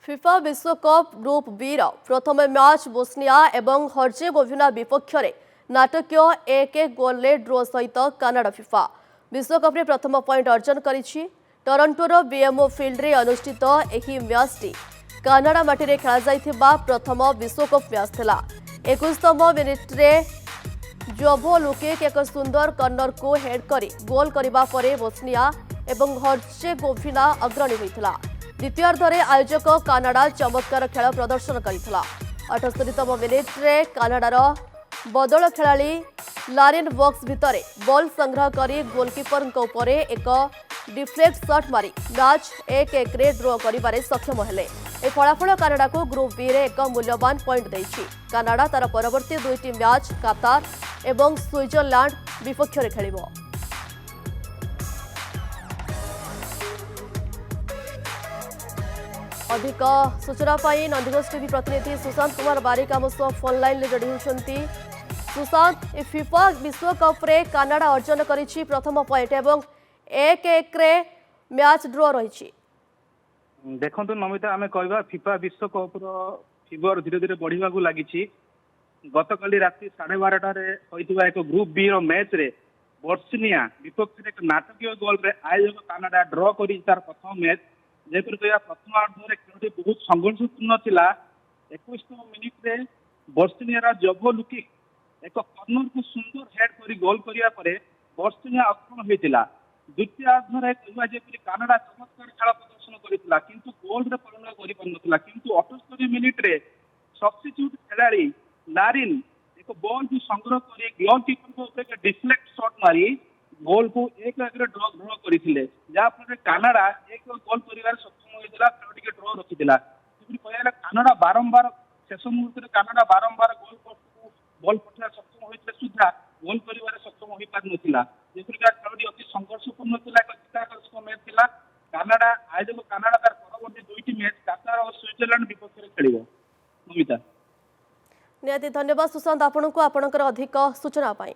FIFA विश्वकप group B प्रथम match Bosnia एवं हर्जेगोविना विपक्ष में नाटकीय एक गोल ड्रो सहित कानाडा फिफा विश्वकप प्रथम पॉइंट अर्जन करिछि। टोरंटोर बीएमओ फील्ड रे अनुष्ठित एही मैचटी कानाडा माटी रे खेला जाइथिबा प्रथम विश्वकप मैच थिला। 21तम मिनिट रे जोभो लुकिक एक सुंदर कर्नर को हेड करी गोल करबा परे बोस्निया एवं हर्जेगोविना अग्रणी होइथिला। द्वितीयार्धरे आयोजक कानाडा चमत्कार खेल प्रदर्शन करथिला। 78तम मिनिट रे कानाडार बदल खेलाड़ी लारिन बॉक्स भितरे बॉल संग्रह करी गोलकीपर उपरे एक डिफ्लेक्ट शॉट मारी मैच 1-1 रे ड्रॉ करिबारे सक्षम हेले। ए फलाफल कानाडा को ग्रुप बी रे एक मूल्यवान पॉइंट देछि। कानाडा तार परवर्ती दुईटी मैच कातार एवं स्विट्जरलैंड विपक्ष रे खेलिबो। अधिक सूचना पाई नंदीघोष टीवी प्रतिनिधि सुशांत कुमार बारिक आम सह फोन लाइन में जोड़ी होती। सुशांत, फिफा विश्वकप रे कानाडा अर्जन करिछि प्रथम पॉइंट एवं 1-1 रे मैच ड्रॉ रही। देखो नमिता आम कह फिफा विश्वकप फीवर धीरे धीरे बढ़ा लगी। गतकाली राति 12:30 होता एक ग्रुप बी मैच रे बोस्निया विपक्ष एक नाटकीय गोल रे आयोजक कानाडा ड्रॉ कर प्रथम मैच जेपर कह प्रथम अर्धर खेल बहुत संघर्षपूर्ण था। 21तम मिनिट रे बोस्निया जोभो लुकिक एक कर्नर को सुंदर हेड कर गोल करने बोस्निया आक्रमण होता। द्वितीय अर्धर कहवा कानाडा चमत्कार खेल प्रदर्शन करता किंतु गोल रे परिणत कर पार किंतु 78 मिनिट रे सब्स्टिट्यूट खिलाड़ी लारिन एक बॉल को संग्रह कर गोलकीपर डिफ्लेक्ट शॉट मारी गोल को 1-1 रे ड्रॉ करते जहाँफल कानाडा एक गोल कर सक्षम होता खेल ड्रॉ रखीला। कहला कानाडा बारंबार शेष मुहूर्त कानाडा बारंबार गोल पोस्ट बॉल पठा सक्षम होते सुधा गोल कर सक्षम हो पार नाला। खेल अति संघर्षपूर्ण चित्ताकर्षक मैच था। कानाडा आयोजक कानाडा तार परवर्ती दुईटी मैच कातार और स्विट्जरलैंड विपक्ष खेल। नमिता निहाती धन्यवाद सुशांत आपन को आपनकर अधिक सूचना पाई।